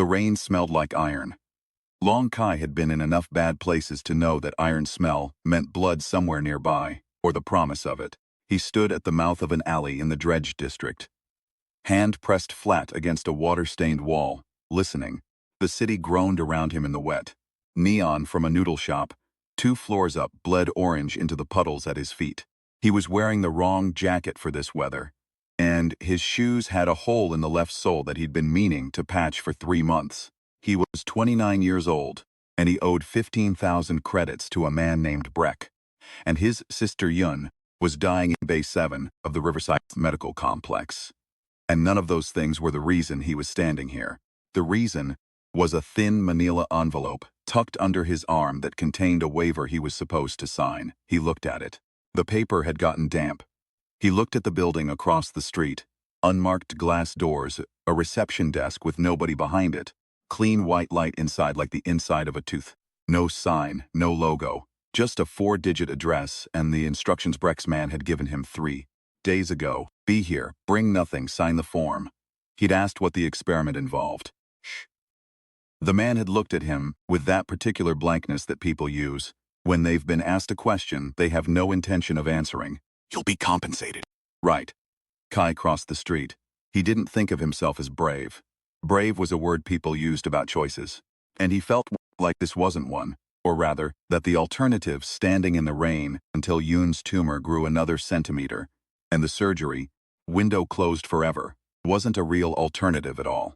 The rain smelled like iron. Long Kai had been in enough bad places to know that iron smell meant blood somewhere nearby, or the promise of it. He stood at the mouth of an alley in the Dredge district, hand pressed flat against a water-stained wall, listening. The city groaned around him in the wet. Neon from a noodle shop, 2 floors up, bled orange into the puddles at his feet. He was wearing the wrong jacket for this weather, and his shoes had a hole in the left sole that he'd been meaning to patch for 3 months. He was 29 years old, and he owed 15,000 credits to a man named Breck, and his sister Yun was dying in Bay 7 of the Riverside Medical Complex. And none of those things were the reason he was standing here. The reason was a thin manila envelope tucked under his arm that contained a waiver he was supposed to sign. He looked at it. The paper had gotten damp. He looked at the building across the street. Unmarked glass doors, a reception desk with nobody behind it, clean white light inside like the inside of a tooth. No sign, no logo, just a 4-digit address and the instructions Breck's man had given him 3 days ago. Be here, bring nothing, sign the form. He'd asked what the experiment involved. Shh. The man had looked at him with that particular blankness that people use. When they've been asked a question, they have no intention of answering. You'll be compensated. Right. Kai crossed the street. He didn't think of himself as brave. Brave was a word people used about choices. And he felt like this wasn't one, or rather, that the alternative, standing in the rain until Yoon's tumor grew another centimeter, and the surgery, window closed forever, wasn't a real alternative at all.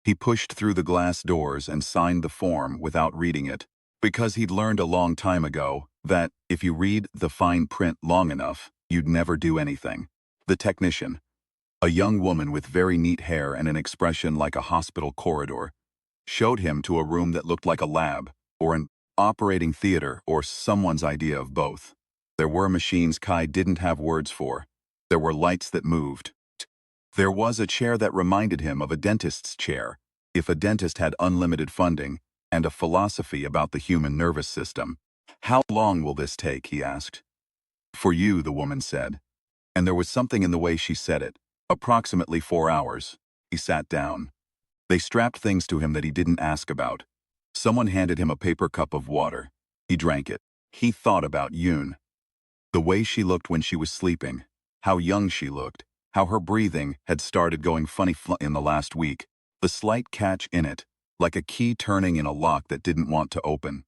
He pushed through the glass doors and signed the form without reading it, because he'd learned a long time ago that if you read the fine print long enough, you'd never do anything. The technician, a young woman with very neat hair and an expression like a hospital corridor, showed him to a room that looked like a lab, or an operating theater, or someone's idea of both. There were machines Kai didn't have words for. There were lights that moved. There was a chair that reminded him of a dentist's chair, if a dentist had unlimited funding, and a philosophy about the human nervous system. How long will this take, he asked. For you, the woman said. And there was something in the way she said it. Approximately 4 hours. He sat down. They strapped things to him that he didn't ask about. Someone handed him a paper cup of water. He drank it. He thought about Yoon. The way she looked when she was sleeping. How young she looked. How her breathing had started going funny in the last week. The slight catch in it, like a key turning in a lock that didn't want to open.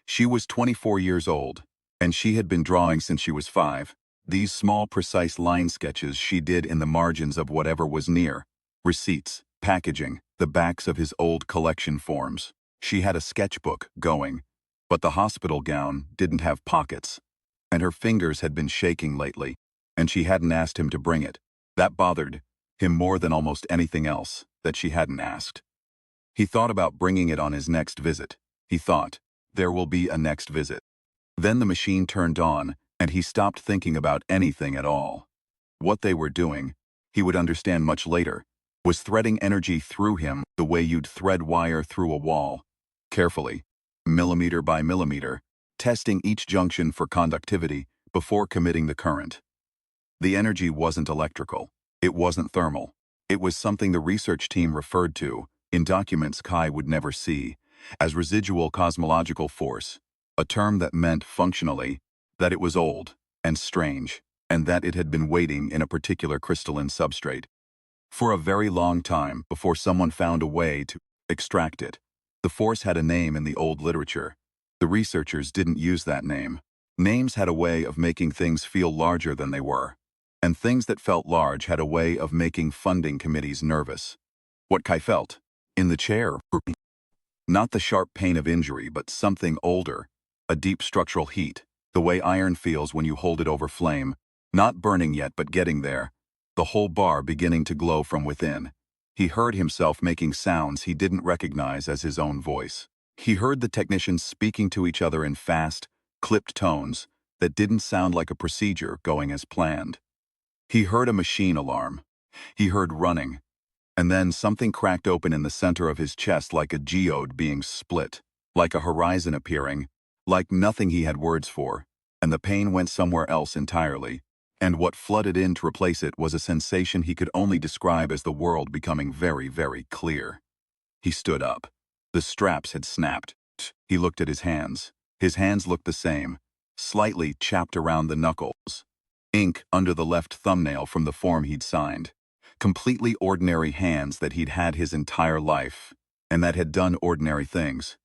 She was 24 years old, and she had been drawing since she was 5. These small, precise line sketches she did in the margins of whatever was near. Receipts, packaging, the backs of his old collection forms. She had a sketchbook going, but the hospital gown didn't have pockets, and her fingers had been shaking lately, and she hadn't asked him to bring it. That bothered him more than almost anything else, that she hadn't asked. He thought about bringing it on his next visit. He thought, there will be a next visit. Then the machine turned on, and he stopped thinking about anything at all. What they were doing, he would understand much later, was threading energy through him the way you'd thread wire through a wall. Carefully, millimeter by millimeter, testing each junction for conductivity before committing the current. The energy wasn't electrical. It wasn't thermal. It was something the research team referred to, in documents Kai would never see, as residual cosmological force, a term that meant, functionally, that it was old and strange, and that it had been waiting in a particular crystalline substrate for a very long time before someone found a way to extract it. The force had a name in the old literature. The researchers didn't use that name. Names had a way of making things feel larger than they were, and things that felt large had a way of making funding committees nervous. What Kai felt, in the chair, not the sharp pain of injury, but something older, a deep structural heat, the way iron feels when you hold it over flame, not burning yet but getting there, the whole bar beginning to glow from within. He heard himself making sounds he didn't recognize as his own voice. He heard the technicians speaking to each other in fast, clipped tones that didn't sound like a procedure going as planned. He heard a machine alarm. He heard running. And then something cracked open in the center of his chest like a geode being split, like a horizon appearing, like nothing he had words for, and the pain went somewhere else entirely. And what flooded in to replace it was a sensation he could only describe as the world becoming very, very clear. He stood up. The straps had snapped. He looked at his hands. His hands looked the same, slightly chapped around the knuckles. Ink under the left thumbnail from the form he'd signed. Completely ordinary hands that he'd had his entire life, and that had done ordinary things.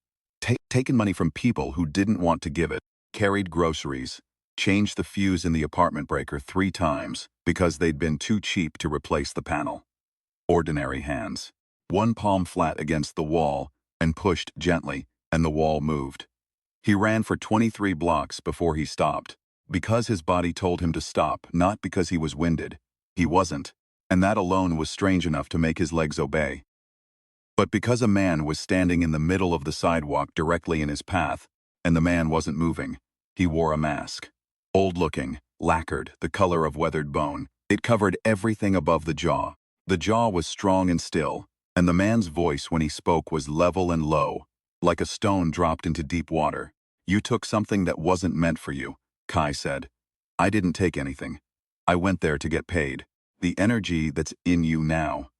Taken money from people who didn't want to give it, carried groceries, changed the fuse in the apartment breaker 3 times because they'd been too cheap to replace the panel. Ordinary hands. One palm flat against the wall and pushed gently, and the wall moved. He ran for 23 blocks before he stopped, because his body told him to stop, not because he was winded. He wasn't, and that alone was strange enough to make his legs obey. But because a man was standing in the middle of the sidewalk directly in his path, and the man wasn't moving, he wore a mask. Old-looking, lacquered, the color of weathered bone. It covered everything above the jaw. The jaw was strong and still, and the man's voice when he spoke was level and low, like a stone dropped into deep water. "You took something that wasn't meant for you," Kai said. "I didn't take anything. I went there to get paid. The energy that's in you now,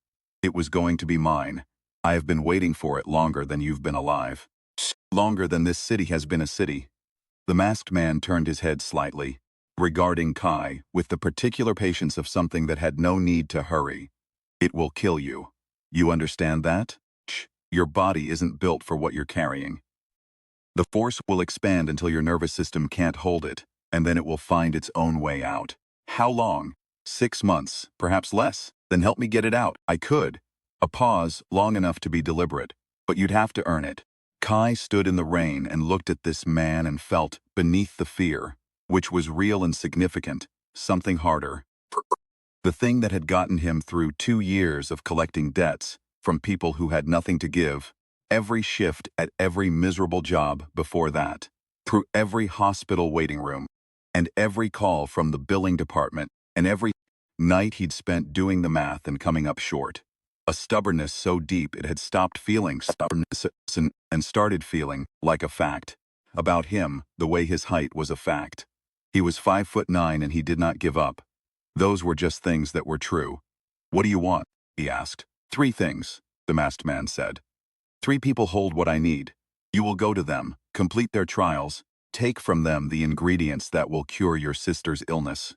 it was going to be mine. I have been waiting for it longer than you've been alive. Longer than this city has been a city." The masked man turned his head slightly, regarding Kai with the particular patience of something that had no need to hurry. "It will kill you. You understand that? Your body isn't built for what you're carrying. The force will expand until your nervous system can't hold it, and then it will find its own way out. How long? 6 months, perhaps less. Then help me get it out." "I could." A pause, long enough to be deliberate, "but you'd have to earn it." Kai stood in the rain and looked at this man and felt, beneath the fear, which was real and significant, something harder. The thing that had gotten him through 2 years of collecting debts from people who had nothing to give, every shift at every miserable job before that, through every hospital waiting room, and every call from the billing department, and every night he'd spent doing the math and coming up short. A stubbornness so deep it had stopped feeling stubbornness and started feeling like a fact. About him, the way his height was a fact. He was 5'9" and he did not give up. Those were just things that were true. "What do you want?" he asked. "3 things," the masked man said. 3 people hold what I need. You will go to them, complete their trials, take from them the ingredients that will cure your sister's illness.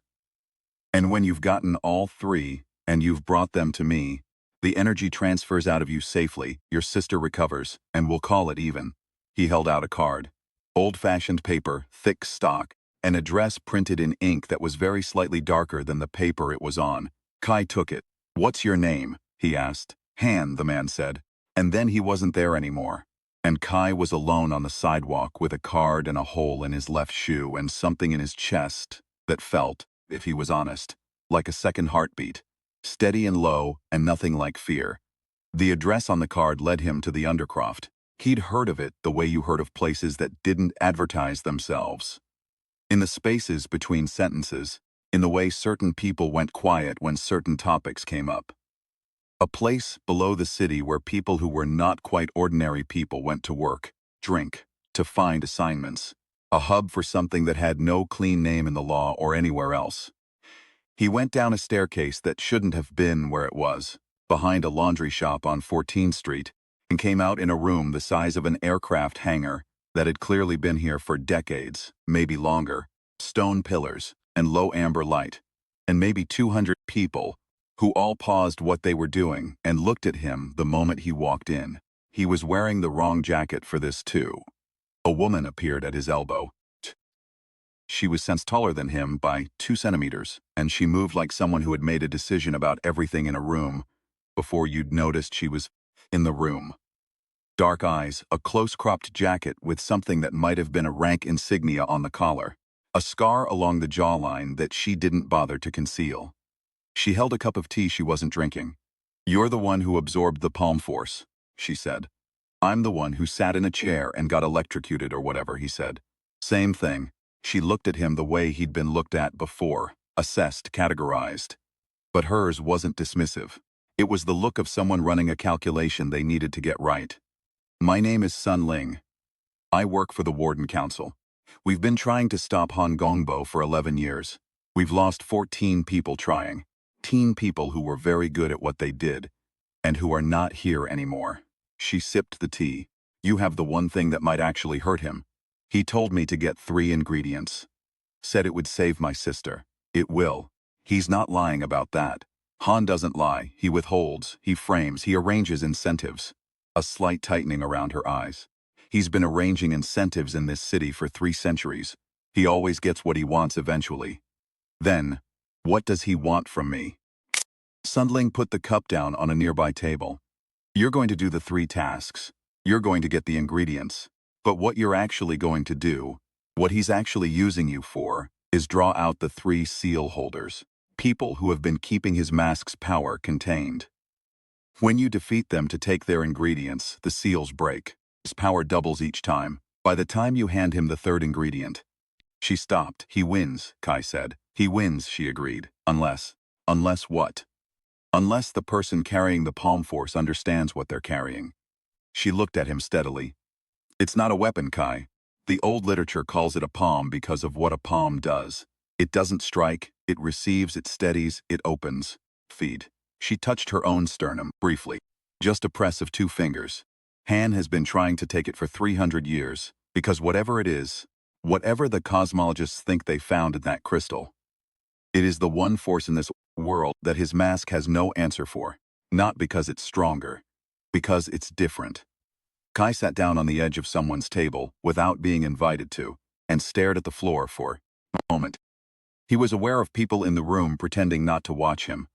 And when you've gotten all 3, and you've brought them to me, the energy transfers out of you safely, your sister recovers, and we'll call it even." He held out a card. Old-fashioned paper, thick stock, an address printed in ink that was very slightly darker than the paper it was on. Kai took it. "What's your name?" he asked. "Han," the man said. And then he wasn't there anymore. And Kai was alone on the sidewalk with a card and a hole in his left shoe and something in his chest that felt, if he was honest, like a second heartbeat. Steady and low, and nothing like fear. The address on the card led him to the Undercroft. He'd heard of it the way you heard of places that didn't advertise themselves. In the spaces between sentences, in the way certain people went quiet when certain topics came up. A place below the city where people who were not quite ordinary people went to work, drink, to find assignments. A hub for something that had no clean name in the law or anywhere else. He went down a staircase that shouldn't have been where it was, behind a laundry shop on 14th Street, and came out in a room the size of an aircraft hangar that had clearly been here for decades, maybe longer, stone pillars, and low amber light, and maybe 200 people, who all paused what they were doing and looked at him the moment he walked in. He was wearing the wrong jacket for this too. A woman appeared at his elbow. She was taller than him by 2 centimeters, and she moved like someone who had made a decision about everything in a room before you'd noticed she was in the room. Dark eyes, a close-cropped jacket with something that might have been a rank insignia on the collar, a scar along the jawline that she didn't bother to conceal. She held a cup of tea she wasn't drinking. "You're the one who absorbed the palm force," she said. "I'm the one who sat in a chair and got electrocuted or whatever," he said. "Same thing." She looked at him the way he'd been looked at before, assessed, categorized. But hers wasn't dismissive. It was the look of someone running a calculation they needed to get right. "My name is Sun Ling. I work for the Warden Council. We've been trying to stop Han Gongbo for 11 years. We've lost 14 people trying. 10 people who were very good at what they did, and who are not here anymore." She sipped the tea. You have the one thing that might actually hurt him. He told me to get 3 ingredients. Said it would save my sister. It will. He's not lying about that. Han doesn't lie. He withholds, he frames, he arranges incentives. A slight tightening around her eyes. He's been arranging incentives in this city for 3 centuries. He always gets what he wants eventually. Then, what does he want from me? Sundling put the cup down on a nearby table. You're going to do the 3 tasks. You're going to get the ingredients. But what you're actually going to do, what he's actually using you for, is draw out the 3 seal holders. People who have been keeping his mask's power contained. When you defeat them to take their ingredients, the seals break. His power doubles each time. By the time you hand him the 3rd ingredient. She stopped. He wins, Kai said. He wins, she agreed. Unless what? Unless the person carrying the palm force understands what they're carrying. She looked at him steadily. It's not a weapon, Kai. The old literature calls it a palm because of what a palm does. It doesn't strike, it receives, it steadies, it opens. Feed. She touched her own sternum, briefly. Just a press of 2 fingers. Han has been trying to take it for 300 years, because whatever it is, whatever the cosmologists think they found in that crystal, it is the one force in this world that his mask has no answer for. Not because it's stronger, because it's different. Kai sat down on the edge of someone's table, without being invited to, and stared at the floor for a moment. He was aware of people in the room pretending not to watch him.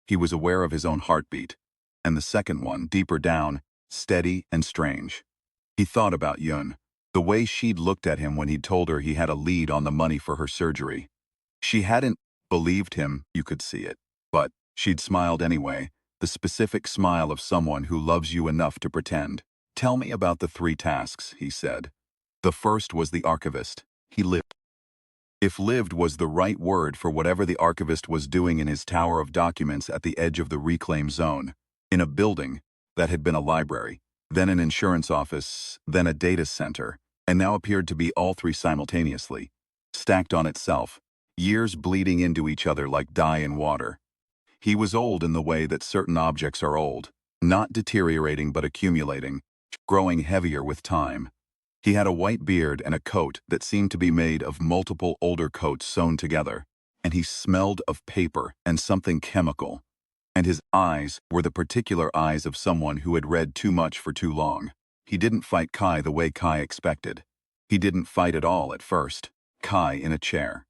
He was aware of his own heartbeat. And the second one, deeper down, steady and strange. He thought about Yun, the way she'd looked at him when he'd told her he had a lead on the money for her surgery. She hadn't believed him, you could see it, but she'd smiled anyway, the specific smile of someone who loves you enough to pretend. Tell me about the 3 tasks, he said. The first was the archivist. He lived. If lived was the right word for whatever the archivist was doing in his tower of documents at the edge of the reclaim zone, in a building that had been a library, then an insurance office, then a data center, and now appeared to be all 3 simultaneously, stacked on itself, years bleeding into each other like dye in water. He was old in the way that certain objects are old, not deteriorating but accumulating, growing heavier with time. He had a white beard and a coat that seemed to be made of multiple older coats sewn together, and he smelled of paper and something chemical. And his eyes were the particular eyes of someone who had read too much for too long. He didn't fight Kai the way Kai expected. He didn't fight at all at first. Kai in a chair.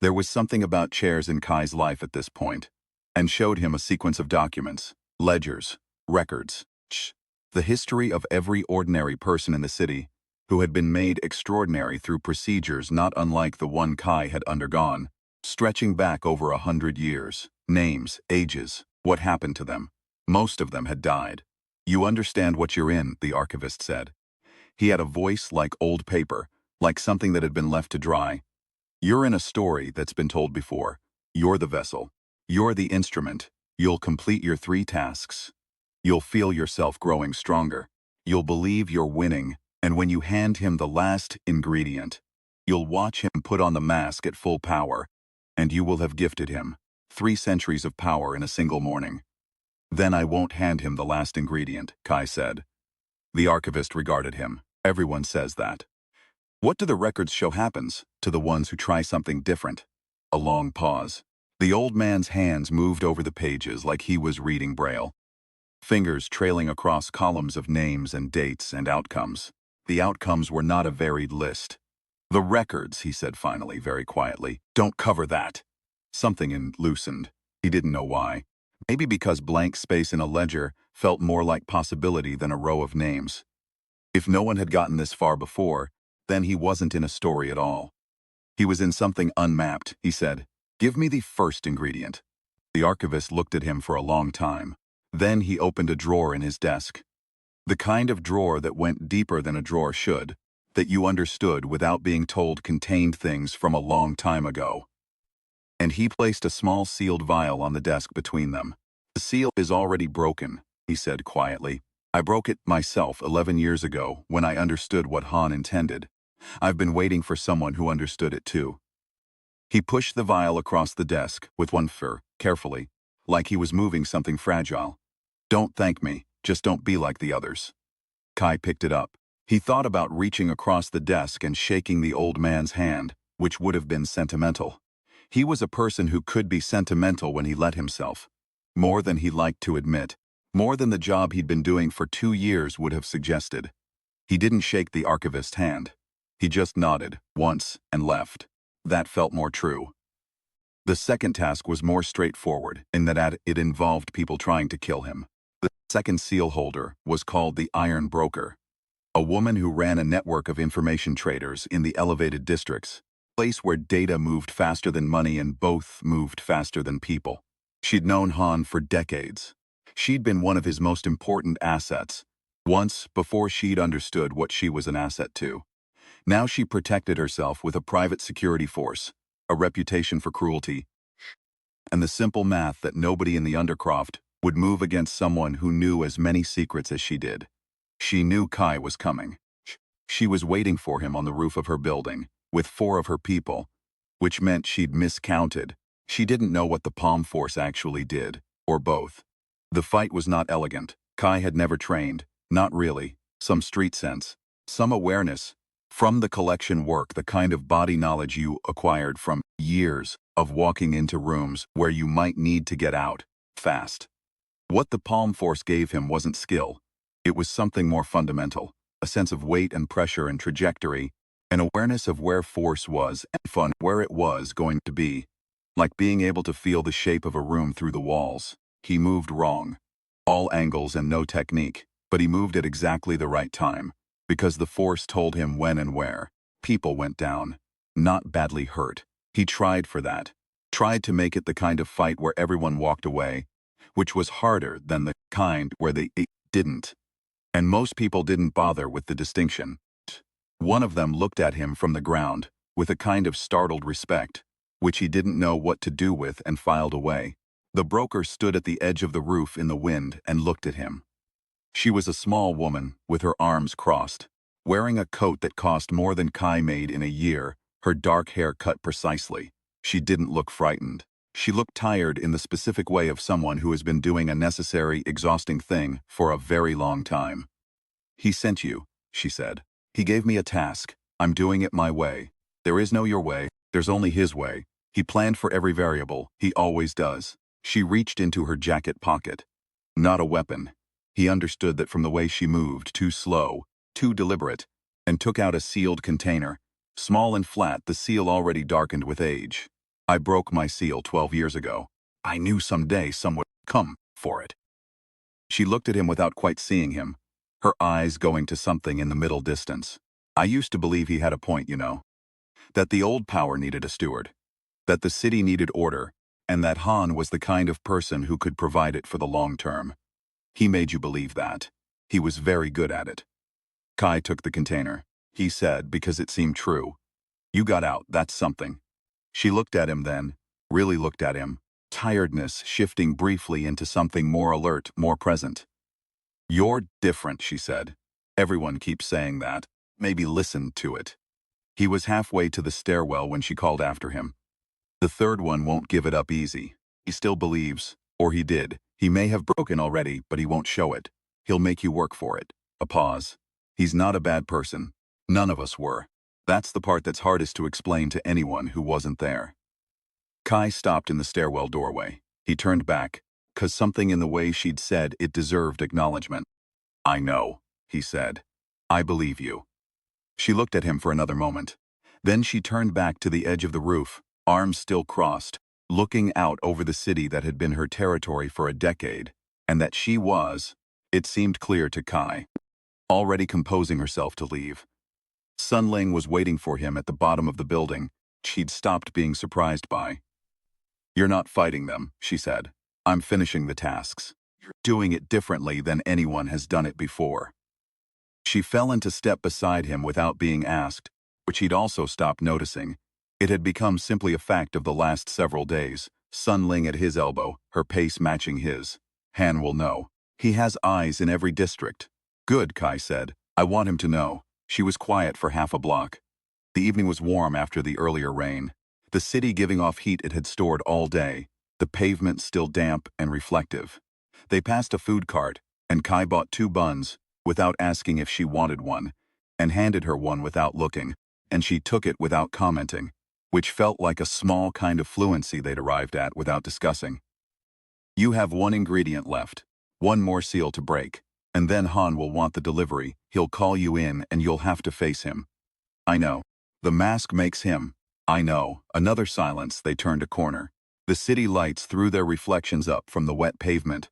There was something about chairs in Kai's life at this point, and showed him a sequence of documents, ledgers, records, the history of every ordinary person in the city who had been made extraordinary through procedures not unlike the one Kai had undergone, stretching back over 100 years, names, ages, what happened to them. Most of them had died. You understand what you're in, the archivist said. He had a voice like old paper, like something that had been left to dry. You're in a story that's been told before. You're the vessel. You're the instrument. You'll complete your 3 tasks. You'll feel yourself growing stronger. You'll believe you're winning, and when you hand him the last ingredient, you'll watch him put on the mask at full power, and you will have gifted him 3 centuries of power in a single morning. Then I won't hand him the last ingredient, Kai said. The archivist regarded him. Everyone says that. What do the records show happens to the ones who try something different? A long pause. The old man's hands moved over the pages like he was reading Braille. Fingers trailing across columns of names and dates and outcomes. The outcomes were not a varied list. The records, he said finally, very quietly, don't cover that. Something in loosened. He didn't know why. Maybe because blank space in a ledger felt more like possibility than a row of names. If no one had gotten this far before, then he wasn't in a story at all. He was in something unmapped, he said. Give me the first ingredient. The archivist looked at him for a long time. Then he opened a drawer in his desk. The kind of drawer that went deeper than a drawer should, that you understood without being told contained things from a long time ago. And he placed a small sealed vial on the desk between them. The seal is already broken, he said quietly. I broke it myself 11 years ago when I understood what Han intended. I've been waiting for someone who understood it too. He pushed the vial across the desk with one finger, carefully, like he was moving something fragile. Don't thank me, just don't be like the others. Kai picked it up. He thought about reaching across the desk and shaking the old man's hand, which would have been sentimental. He was a person who could be sentimental when he let himself. More than he liked to admit. More than the job he'd been doing for 2 years would have suggested. He didn't shake the archivist's hand. He just nodded, once, and left. That felt more true. The second task was more straightforward, in that it involved people trying to kill him. The second seal holder was called the Iron Broker, a woman who ran a network of information traders in the elevated districts, a place where data moved faster than money and both moved faster than people. She'd known Han for decades. She'd been one of his most important assets, once before she'd understood what she was an asset to. Now she protected herself with a private security force, a reputation for cruelty, and the simple math that nobody in the Undercroft would move against someone who knew as many secrets as she did. She knew Kai was coming. She was waiting for him on the roof of her building, with 4 of her people, which meant she'd miscounted. She didn't know what the Palm Force actually did, or both. The fight was not elegant. Kai had never trained, not really, some street sense, some awareness, from the collection work, the kind of body knowledge you acquired from years of walking into rooms where you might need to get out, fast. What the Palm Force gave him wasn't skill. It was something more fundamental, a sense of weight and pressure and trajectory, an awareness of where force was and fun where it was going to be, like being able to feel the shape of a room through the walls. He moved wrong. All angles and no technique, but he moved at exactly the right time, because the force told him when and where. People went down, not badly hurt. He tried for that, tried to make it the kind of fight where everyone walked away, which was harder than the kind where they didn't. And most people didn't bother with the distinction. One of them looked at him from the ground, with a kind of startled respect, which he didn't know what to do with, and filed away. The broker stood at the edge of the roof in the wind and looked at him. She was a small woman, with her arms crossed, wearing a coat that cost more than Kai made in a year, her dark hair cut precisely. She didn't look frightened. She looked tired in the specific way of someone who has been doing a necessary, exhausting thing for a very long time. "He sent you," she said. "He gave me a task. I'm doing it my way. There is no your way, there's only his way. He planned for every variable, he always does." She reached into her jacket pocket. Not a weapon. He understood that from the way she moved, too slow, too deliberate, and took out a sealed container. Small and flat, the seal already darkened with age. "I broke my seal 12 years ago. I knew someday someone would come for it." She looked at him without quite seeing him, her eyes going to something in the middle distance. "I used to believe he had a point, you know. That the old power needed a steward. That the city needed order, and that Han was the kind of person who could provide it for the long term. He made you believe that. He was very good at it." Kai took the container. He said, because it seemed true, "You got out, that's something." She looked at him then, really looked at him, tiredness shifting briefly into something more alert, more present. "You're different," she said. "Everyone keeps saying that. Maybe listen to it." He was halfway to the stairwell when she called after him. "The third one won't give it up easy. He still believes, or he did. He may have broken already, but he won't show it. He'll make you work for it." A pause. "He's not a bad person. None of us were. That's the part that's hardest to explain to anyone who wasn't there." Kai stopped in the stairwell doorway. He turned back, 'cause something in the way she'd said it deserved acknowledgement. "I know," he said. "I believe you." She looked at him for another moment. Then she turned back to the edge of the roof, arms still crossed, looking out over the city that had been her territory for a decade, and that she was, it seemed clear to Kai, already composing herself to leave. Sun Ling was waiting for him at the bottom of the building, she'd stopped being surprised by. "You're not fighting them," she said. "I'm finishing the tasks. You're doing it differently than anyone has done it before." She fell into step beside him without being asked, which he'd also stopped noticing. It had become simply a fact of the last several days. Sun Ling at his elbow, her pace matching his. "Han will know. He has eyes in every district." "Good," Kai said. "I want him to know." She was quiet for half a block. The evening was warm after the earlier rain. The city giving off heat it had stored all day, the pavement still damp and reflective. They passed a food cart, and Kai bought 2 buns, without asking if she wanted one, and handed her one without looking, and she took it without commenting, which felt like a small kind of fluency they'd arrived at without discussing. You have one ingredient left, one more seal to break, and then Han will want the delivery. He'll call you in and you'll have to face him. I know. The mask makes him. I know. Another silence. They turned a corner. The city lights threw their reflections up from the wet pavement,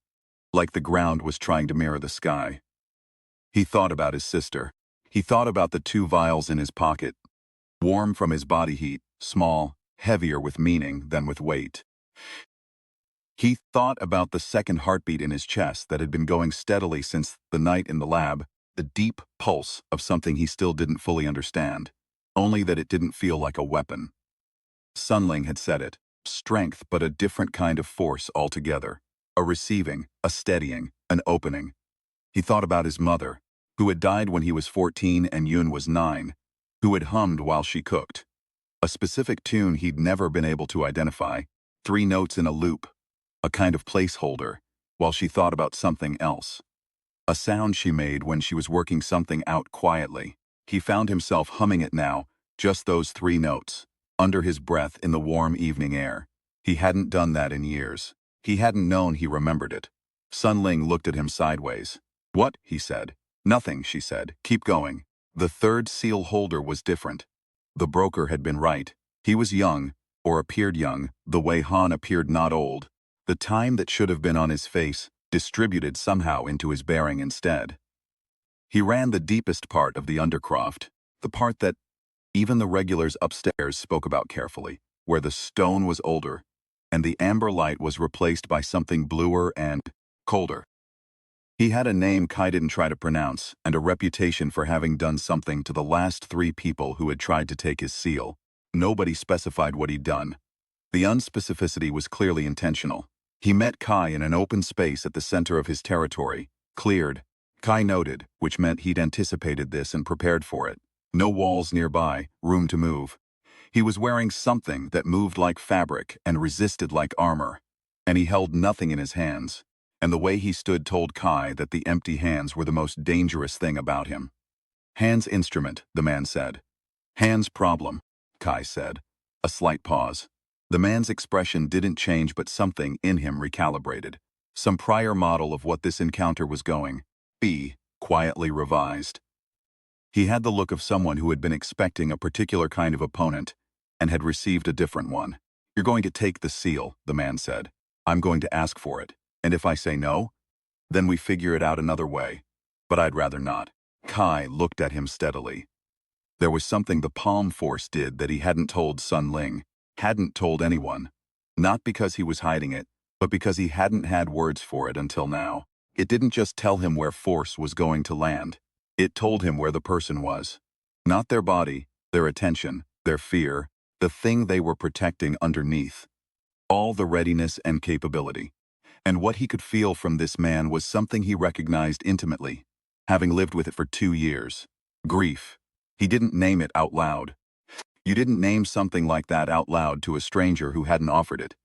like the ground was trying to mirror the sky. He thought about his sister. He thought about the 2 vials in his pocket, warm from his body heat, small, heavier with meaning than with weight. He thought about the second heartbeat in his chest that had been going steadily since the night in the lab, the deep pulse of something he still didn't fully understand, only that it didn't feel like a weapon. Sunling had said it, strength but a different kind of force altogether, a receiving, a steadying, an opening. He thought about his mother, who had died when he was 14 and Yun was 9, who had hummed while she cooked. A specific tune he'd never been able to identify, 3 notes in a loop, a kind of placeholder, while she thought about something else. A sound she made when she was working something out quietly. He found himself humming it now, just those 3 notes, under his breath in the warm evening air. He hadn't done that in years. He hadn't known he remembered it. Sunling looked at him sideways. What? He said. Nothing, she said. Keep going. The 3rd seal holder was different. The broker had been right. He was young, or appeared young, the way Han appeared not old. The time that should have been on his face distributed somehow into his bearing instead. He ran the deepest part of the undercroft, the part that even the regulars upstairs spoke about carefully, where the stone was older, and the amber light was replaced by something bluer and colder. He had a name Kai didn't try to pronounce, and a reputation for having done something to the last 3 people who had tried to take his seal. Nobody specified what he'd done. The unspecificity was clearly intentional. He met Kai in an open space at the center of his territory, cleared. Kai noted, which meant he'd anticipated this and prepared for it. No walls nearby, room to move. He was wearing something that moved like fabric and resisted like armor, and he held nothing in his hands. And the way he stood told Kai that the empty hands were the most dangerous thing about him. Hands instrument, the man said. Hands problem, Kai said. A slight pause. The man's expression didn't change, but something in him recalibrated. Some prior model of what this encounter was going be quietly revised. He had the look of someone who had been expecting a particular kind of opponent and had received a different one. You're going to take the seal, the man said. I'm going to ask for it. And if I say no, then we figure it out another way. But I'd rather not. Kai looked at him steadily. There was something the Palm Force did that he hadn't told Sunling, hadn't told anyone. Not because he was hiding it, but because he hadn't had words for it until now. It didn't just tell him where force was going to land. It told him where the person was. Not their body, their attention, their fear, the thing they were protecting underneath. All the readiness and capability. And what he could feel from this man was something he recognized intimately, having lived with it for 2 years. Grief. He didn't name it out loud. You didn't name something like that out loud to a stranger who hadn't offered it.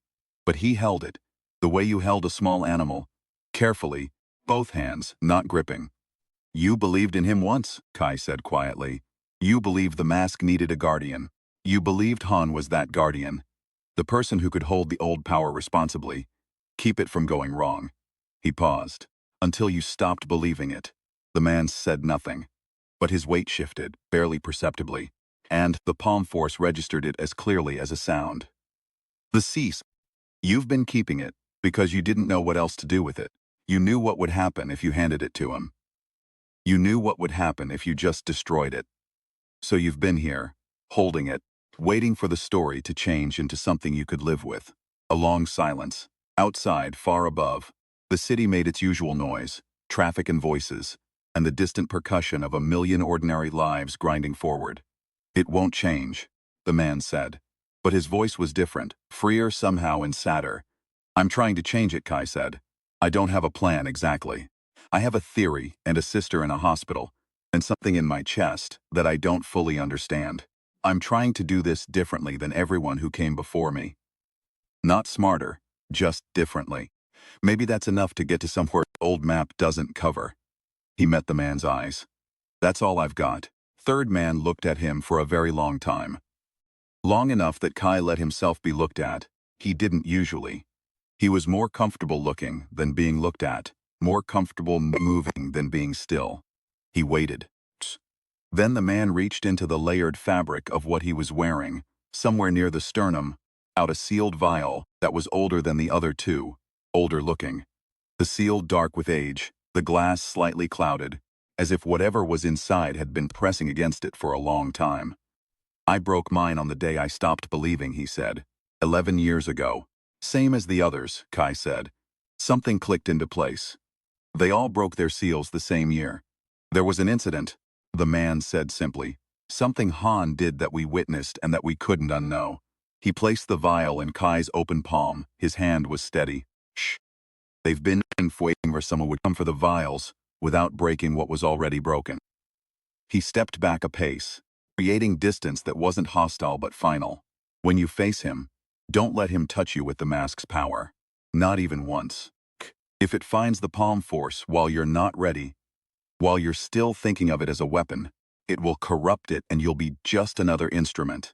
But he held it, the way you held a small animal, carefully, both hands, not gripping. You believed in him once, Kai said quietly. You believed the mask needed a guardian. You believed Han was that guardian. The person who could hold the old power responsibly, keep it from going wrong. He paused. Until you stopped believing it. The man said nothing. But his weight shifted, barely perceptibly, and the Palm Force registered it as clearly as a sound. The cease. You've been keeping it, because you didn't know what else to do with it. You knew what would happen if you handed it to him. You knew what would happen if you just destroyed it. So you've been here, holding it, waiting for the story to change into something you could live with. A long silence. Outside, far above, the city made its usual noise, traffic and voices, and the distant percussion of a million ordinary lives grinding forward. It won't change, the man said. But his voice was different, freer somehow and sadder. I'm trying to change it, Kai said. I don't have a plan exactly. I have a theory and a sister in a hospital, and something in my chest that I don't fully understand. I'm trying to do this differently than everyone who came before me. Not smarter, just differently. Maybe that's enough to get to somewhere the old map doesn't cover. He met the man's eyes. That's all I've got. Third man looked at him for a very long time. Long enough that Kai let himself be looked at. He didn't usually. He was more comfortable looking than being looked at, more comfortable moving than being still. He waited. Then the man reached into the layered fabric of what he was wearing, somewhere near the sternum, out a sealed vial that was older than the other two, older looking. The seal dark with age, the glass slightly clouded, as if whatever was inside had been pressing against it for a long time. I broke mine on the day I stopped believing, he said. 11 years ago. Same as the others, Kai said. Something clicked into place. They all broke their seals the same year. There was an incident, the man said simply. Something Han did that we witnessed and that we couldn't unknow. He placed the vial in Kai's open palm. His hand was steady. Shh. They've been waiting for someone would come for the vials without breaking what was already broken. He stepped back a pace, creating distance that wasn't hostile but final. When you face him, don't let him touch you with the mask's power. Not even once. If it finds the palm force while you're not ready, while you're still thinking of it as a weapon, it will corrupt it and you'll be just another instrument.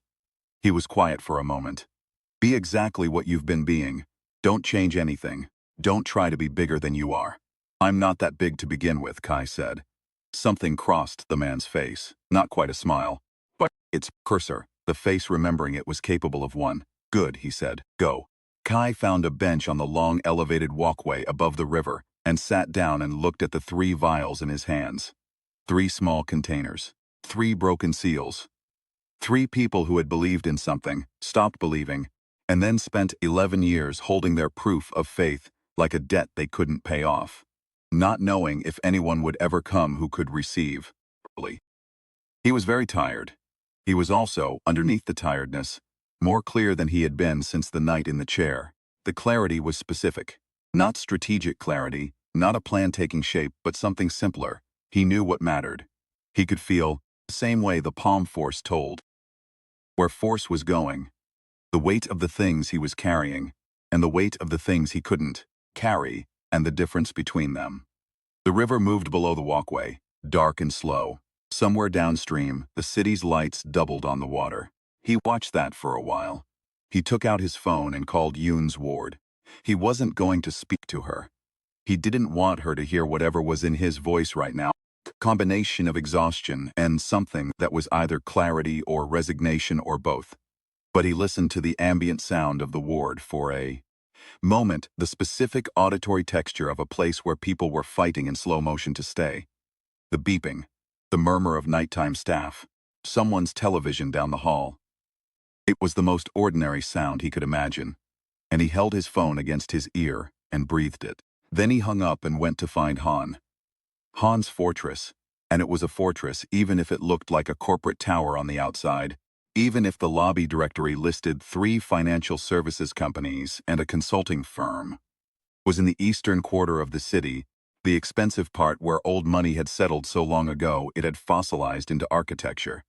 He was quiet for a moment. Be exactly what you've been being. Don't change anything. Don't try to be bigger than you are. I'm not that big to begin with, Kai said. Something crossed the man's face, not quite a smile, but its cursor, the face remembering it was capable of one. Good, he said. Go. Kai found a bench on the long elevated walkway above the river and sat down and looked at the 3 vials in his hands. 3 small containers. 3 broken seals. 3 people who had believed in something, stopped believing, and then spent 11 years holding their proof of faith like a debt they couldn't pay off, not knowing if anyone would ever come who could receive. He was very tired. He was also, underneath the tiredness, more clear than he had been since the night in the chair. The clarity was specific. Not strategic clarity, not a plan taking shape, but something simpler. He knew what mattered. He could feel, the same way the palm force told, where force was going. The weight of the things he was carrying, and the weight of the things he couldn't carry, and the difference between them. The river moved below the walkway, dark and slow. Somewhere downstream, the city's lights doubled on the water. He watched that for a while. He took out his phone and called Yoon's ward. He wasn't going to speak to her. He didn't want her to hear whatever was in his voice right now. Combination of exhaustion and something that was either clarity or resignation or both. But he listened to the ambient sound of the ward for a moment, the specific auditory texture of a place where people were fighting in slow motion to stay. The beeping, the murmur of nighttime staff, someone's television down the hall. It was the most ordinary sound he could imagine, and he held his phone against his ear and breathed it. Then he hung up and went to find Han. Han's fortress, and it was a fortress even if it looked like a corporate tower on the outside, even if the lobby directory listed 3 financial services companies and a consulting firm, was in the eastern quarter of the city, the expensive part where old money had settled so long ago it had fossilized into architecture.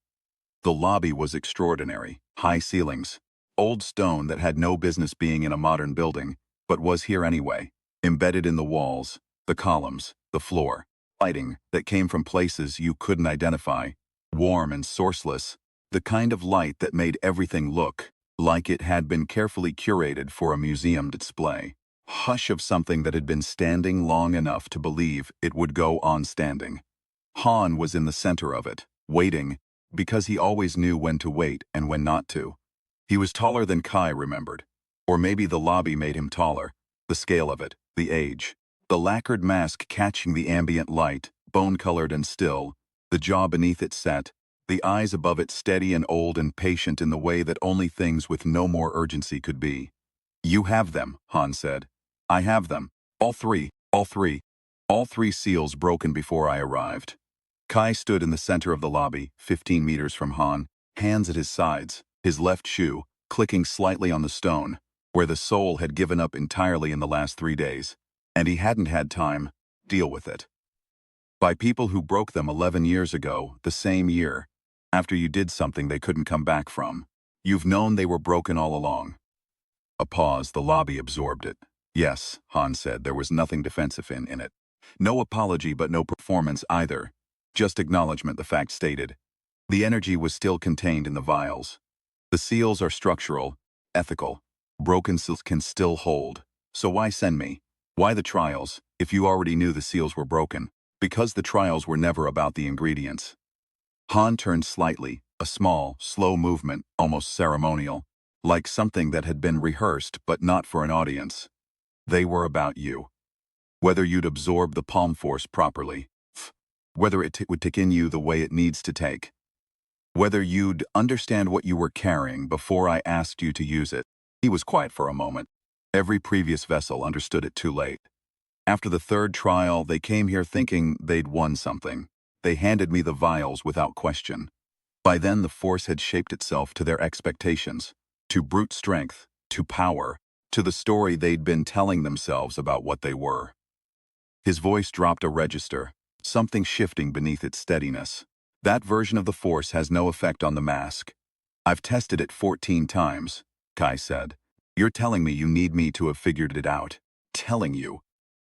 The lobby was extraordinary, high ceilings, old stone that had no business being in a modern building, but was here anyway, embedded in the walls, the columns, the floor, lighting that came from places you couldn't identify, warm and sourceless, the kind of light that made everything look like it had been carefully curated for a museum display. Hush of something that had been standing long enough to believe it would go on standing. Han was in the center of it, waiting, because he always knew when to wait and when not to. He was taller than Kai remembered. Or maybe the lobby made him taller, the scale of it, the age. The lacquered mask catching the ambient light, bone-colored and still, the jaw beneath it set, the eyes above it steady and old and patient in the way that only things with no more urgency could be. You have them, Han said. I have them. All 3, all 3. All 3 seals broken before I arrived. Kai stood in the center of the lobby, 15 meters from Han, hands at his sides, his left shoe clicking slightly on the stone, where the soul had given up entirely in the last 3 days, and he hadn't had time to deal with it. By people who broke them 11 years ago, the same year, after you did something they couldn't come back from. You've known they were broken all along. A pause, the lobby absorbed it. Yes, Han said, there was nothing defensive in it. No apology but no performance either. Just acknowledgement, the fact stated. The energy was still contained in the vials. The seals are structural, ethical. Broken seals can still hold. So why send me? Why the trials, if you already knew the seals were broken? Because the trials were never about the ingredients. Han turned slightly, a small, slow movement, almost ceremonial, like something that had been rehearsed but not for an audience. They were about you. Whether you'd absorb the palm force properly. Whether it would take in you the way it needs to take. Whether you'd understand what you were carrying before I asked you to use it. He was quiet for a moment. Every previous vessel understood it too late. After the third trial, they came here thinking they'd won something. They handed me the vials without question. By then, the force had shaped itself to their expectations, to brute strength, to power, to the story they'd been telling themselves about what they were. His voice dropped a register, something shifting beneath its steadiness. That version of the force has no effect on the mask. I've tested it 14 times, Kai said. You're telling me you need me to have figured it out. Telling you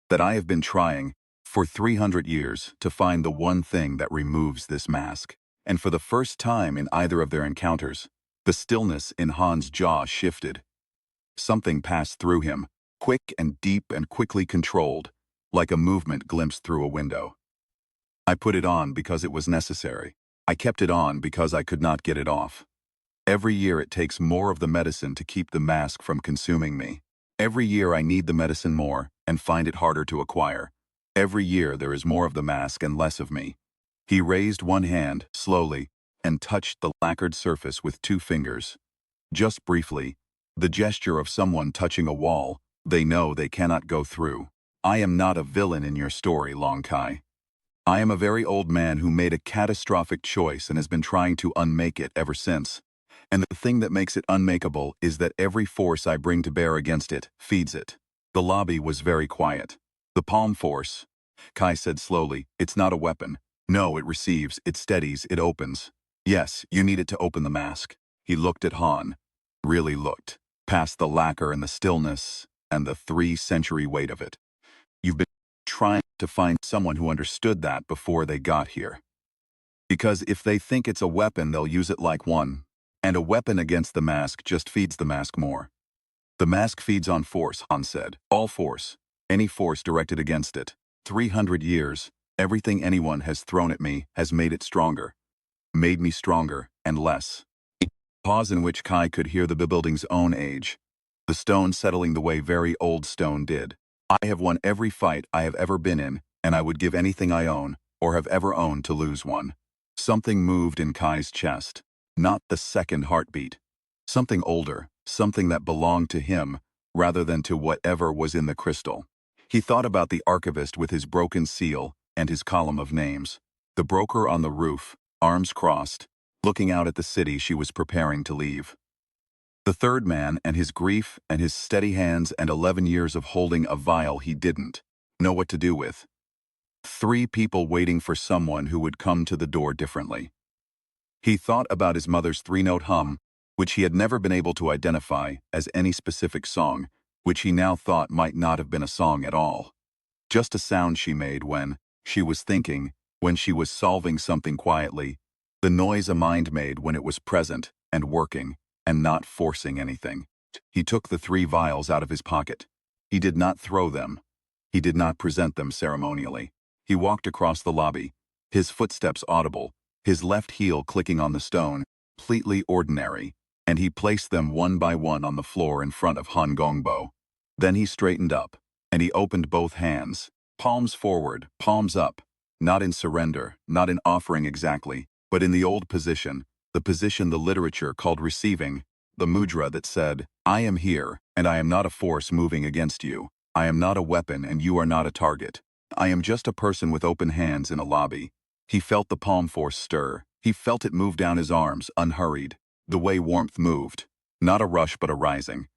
that I have been trying for 300 years to find the one thing that removes this mask. And for the first time in either of their encounters, the stillness in Han's jaw shifted. Something passed through him, quick and deep and quickly controlled, like a movement glimpsed through a window. I put it on because it was necessary. I kept it on because I could not get it off. Every year it takes more of the medicine to keep the mask from consuming me. Every year I need the medicine more and find it harder to acquire. Every year there is more of the mask and less of me. He raised one hand, slowly, and touched the lacquered surface with 2 fingers. Just briefly, the gesture of someone touching a wall they know they cannot go through. I am not a villain in your story, Long Kai. I am a very old man who made a catastrophic choice and has been trying to unmake it ever since. And the thing that makes it unmakeable is that every force I bring to bear against it feeds it. The lobby was very quiet. The palm force, Kai said slowly, it's not a weapon. No, it receives, it steadies, it opens. Yes, you need it to open the mask. He looked at Han. Really looked. Past the lacquer and the stillness and the 3-century weight of it. You've been trying to find someone who understood that before they got here. Because if they think it's a weapon, they'll use it like one. And a weapon against the mask just feeds the mask more. The mask feeds on force, Han said. All force. Any force directed against it. 300 years, everything anyone has thrown at me has made it stronger. Made me stronger, and less. A pause in which Kai could hear the building's own age. The stone settling the way very old stone did. I have won every fight I have ever been in, and I would give anything I own, or have ever owned, to lose one. Something moved in Kai's chest. Not the second heartbeat. Something older, something that belonged to him, rather than to whatever was in the crystal. He thought about the archivist with his broken seal and his column of names. The broker on the roof, arms crossed, looking out at the city she was preparing to leave. The third man and his grief and his steady hands and 11 years of holding a vial he didn't know what to do with. 3 people waiting for someone who would come to the door differently. He thought about his mother's 3-note hum, which he had never been able to identify as any specific song, which he now thought might not have been a song at all. Just a sound she made when she was thinking, when she was solving something quietly, the noise a mind made when it was present and working and not forcing anything. He took the 3 vials out of his pocket. He did not throw them. He did not present them ceremonially. He walked across the lobby, his footsteps audible, his left heel clicking on the stone, completely ordinary, and he placed them one by one on the floor in front of Han Gongbo. Then he straightened up, and he opened both hands, palms forward, palms up, not in surrender, not in offering exactly, but in the old position, the position the literature called receiving, the mudra that said, I am here, and I am not a force moving against you. I am not a weapon, and you are not a target. I am just a person with open hands in a lobby. He felt the palm force stir. He felt it move down his arms, unhurried, the way warmth moved. Not a rush, but a rising.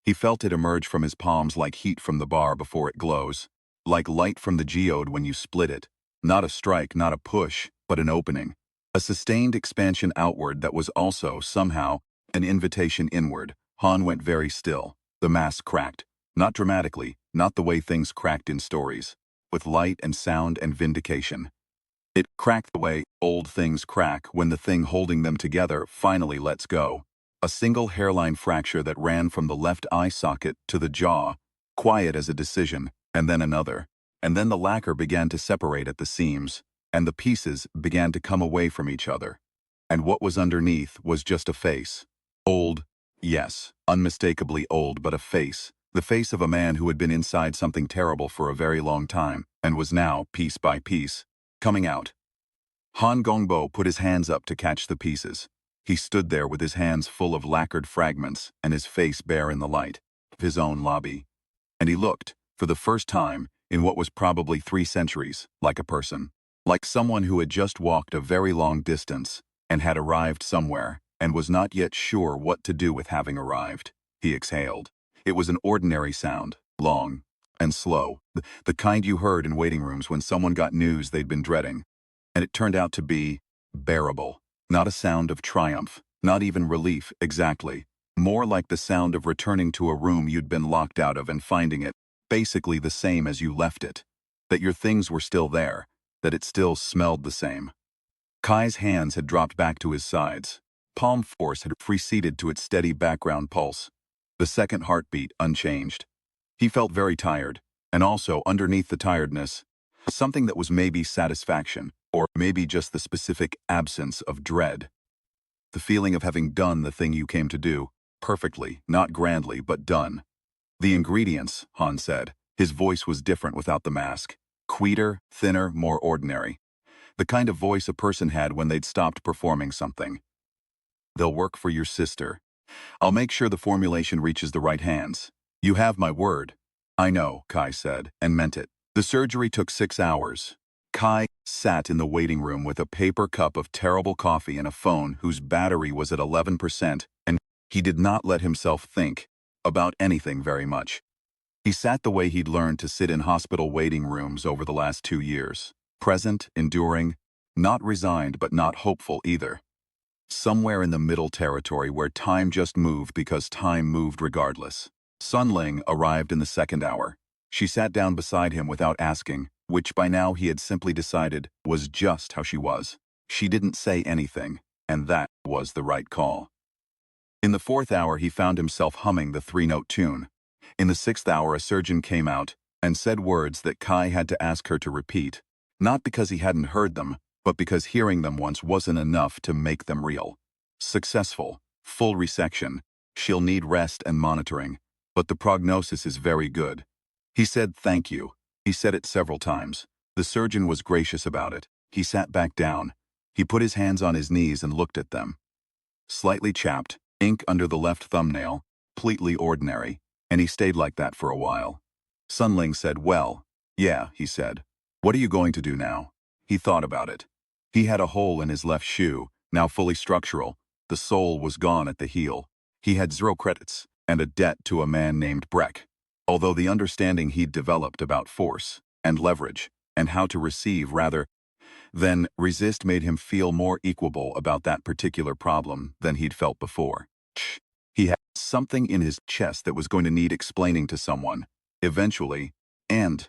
He felt it emerge from his palms like heat from the bar before it glows, like light from the geode when you split it. Not a strike, not a push, but an opening. A sustained expansion outward that was also, somehow, an invitation inward. Han went very still. The mask cracked. Not dramatically, not the way things cracked in stories. with light and sound and vindication. It cracked the way old things crack when the thing holding them together finally lets go. A single hairline fracture that ran from the left eye socket to the jaw, quiet as a decision, and then another. And then the lacquer began to separate at the seams, and the pieces began to come away from each other. And what was underneath was just a face. Old, yes, unmistakably old, but a face. The face of a man who had been inside something terrible for a very long time, and was now, piece by piece, coming out. Han Gongbo put his hands up to catch the pieces. He stood there with his hands full of lacquered fragments and his face bare in the light of his own lobby. And he looked, for the first time, in what was probably 3 centuries, like a person. Like someone who had just walked a very long distance and had arrived somewhere and was not yet sure what to do with having arrived. He exhaled. It was an ordinary sound, long and slow, the kind you heard in waiting rooms when someone got news they'd been dreading. And it turned out to be bearable. Not a sound of triumph, not even relief exactly. More like the sound of returning to a room you'd been locked out of and finding it basically the same as you left it. That your things were still there, that it still smelled the same. Kai's hands had dropped back to his sides. Palm force had receded to its steady background pulse. The second heartbeat unchanged. He felt very tired, and also underneath the tiredness, something that was maybe satisfaction, or maybe just the specific absence of dread. The feeling of having done the thing you came to do, perfectly, not grandly, but done. The ingredients, Han said. His voice was different without the mask. Quieter, thinner, more ordinary. The kind of voice a person had when they'd stopped performing something. They'll work for your sister. I'll make sure the formulation reaches the right hands. You have my word. I know, Kai said, and meant it. The surgery took 6 hours. Kai sat in the waiting room with a paper cup of terrible coffee and a phone whose battery was at 11%, and he did not let himself think about anything very much. He sat the way he'd learned to sit in hospital waiting rooms over the last 2 years. Present, enduring, not resigned but not hopeful either. Somewhere in the middle territory where time just moved because time moved regardless. Sun Ling arrived in the 2nd hour. She sat down beside him without asking, which by now he had simply decided was just how she was. She didn't say anything, and that was the right call. In the 4th hour he found himself humming the 3-note tune. In the 6th hour a surgeon came out and said words that Kai had to ask her to repeat, not because he hadn't heard them, but because hearing them once wasn't enough to make them real. Successful, full resection, she'll need rest and monitoring, but the prognosis is very good. He said thank you. He said it several times. The surgeon was gracious about it. He sat back down. He put his hands on his knees and looked at them. Slightly chapped, ink under the left thumbnail, completely ordinary, and he stayed like that for a while. Sun Ling said, well, yeah, he said. What are you going to do now? He thought about it. He had a hole in his left shoe, now fully structural. The sole was gone at the heel. He had 0 credits and a debt to a man named Breck. Although the understanding he'd developed about force and leverage and how to receive rather than resist made him feel more equable about that particular problem than he'd felt before. He had something in his chest that was going to need explaining to someone, eventually, and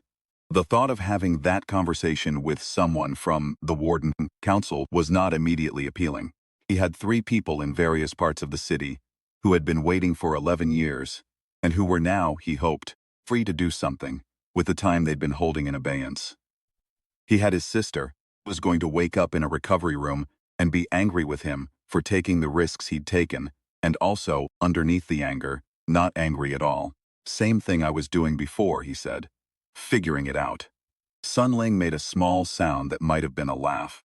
the thought of having that conversation with someone from the Warden Council was not immediately appealing. He had 3 people in various parts of the city who had been waiting for 11 years, and who were now, he hoped, free to do something with the time they'd been holding in abeyance. He had his sister, who was going to wake up in a recovery room and be angry with him for taking the risks he'd taken, and also, underneath the anger, not angry at all. Same thing I was doing before, he said. Figuring it out. Sun Ling made a small sound that might have been a laugh.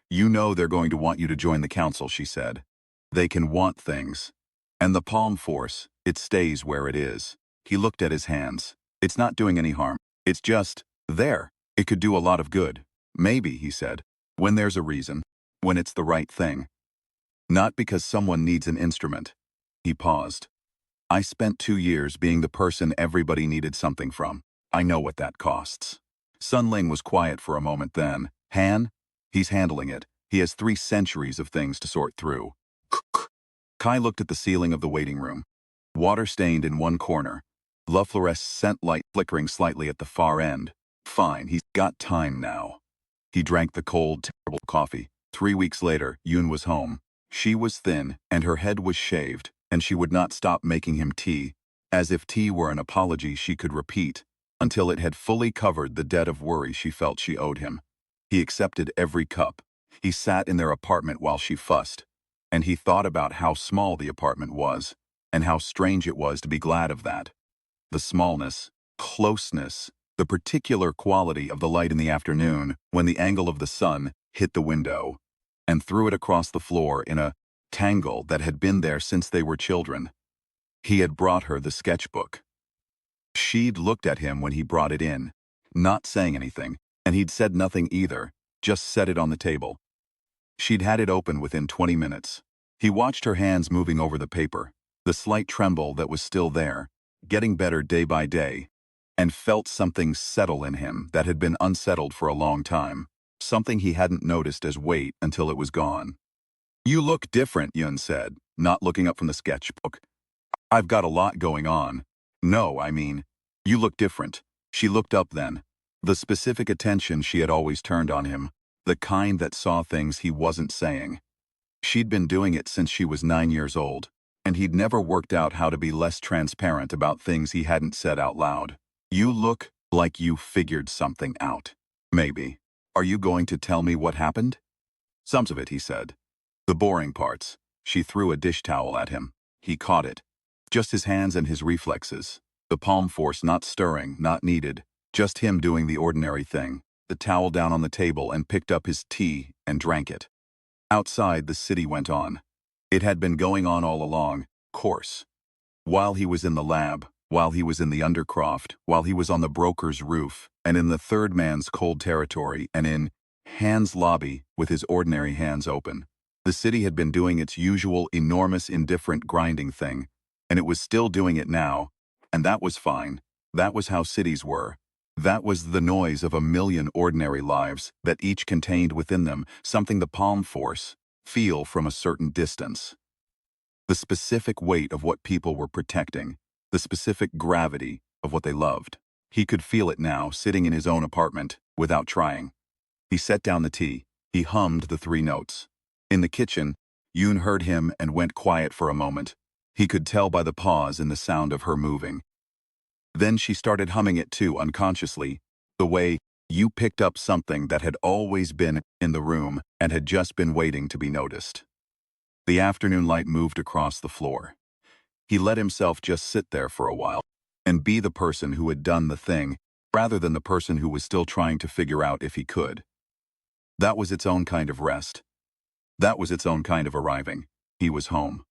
You know they're going to want you to join the council, she said. They can want things. And the palm force, it stays where it is. He looked at his hands. It's not doing any harm. It's just there. It could do a lot of good. Maybe, he said, when there's a reason, when it's the right thing. Not because someone needs an instrument. He paused. I spent 2 years being the person everybody needed something from. I know what that costs. Sun Ling was quiet for a moment then. Han? He's handling it. He has 3 centuries of things to sort through. Kai looked at the ceiling of the waiting room. Water stained in one corner. La fluorescent light flickering slightly at the far end. Fine, he's got time now. He drank the cold, terrible coffee. 3 weeks later, Yoon was home. She was thin, and her head was shaved, and she would not stop making him tea, as if tea were an apology she could repeat, until it had fully covered the debt of worry she felt she owed him. He accepted every cup. He sat in their apartment while she fussed, and he thought about how small the apartment was, and how strange it was to be glad of that. The smallness, closeness, the particular quality of the light in the afternoon when the angle of the sun hit the window and threw it across the floor in a tangle that had been there since they were children. He had brought her the sketchbook. She'd looked at him when he brought it in, not saying anything, and he'd said nothing either, just set it on the table. She'd had it open within 20 minutes. He watched her hands moving over the paper, the slight tremble that was still there, getting better day by day, and felt something settle in him that had been unsettled for a long time, something he hadn't noticed as weight until it was gone. "You look different," Yoon said, not looking up from the sketchbook. "I've got a lot going on." "No, I mean, you look different." She looked up then. The specific attention she had always turned on him, the kind that saw things he wasn't saying. She'd been doing it since she was 9 years old, and he'd never worked out how to be less transparent about things he hadn't said out loud. "You look like you figured something out." "Maybe. Are you going to tell me what happened?" "Some of it," he said. "The boring parts." She threw a dish towel at him. He caught it. Just his hands and his reflexes. The palm force not stirring, not needed. Just him doing the ordinary thing. The towel down on the table and picked up his tea and drank it. Outside, the city went on. It had been going on all along, course. While he was in the lab, while he was in the undercroft, while he was on the broker's roof, and in the third man's cold territory, and in Han's lobby with his ordinary hands open. The city had been doing its usual enormous indifferent grinding thing, and it was still doing it now, and that was fine. That was how cities were. That was the noise of a million ordinary lives that each contained within them something the palm force feel from a certain distance. The specific weight of what people were protecting, the specific gravity of what they loved. He could feel it now, sitting in his own apartment, without trying. He set down the tea. He hummed the 3 notes. In the kitchen, Yoon heard him and went quiet for a moment. He could tell by the pause in the sound of her moving. Then she started humming it too, unconsciously, the way you picked up something that had always been in the room and had just been waiting to be noticed. The afternoon light moved across the floor. He let himself just sit there for a while and be the person who had done the thing, rather than the person who was still trying to figure out if he could. That was its own kind of rest. That was its own kind of arriving. He was home.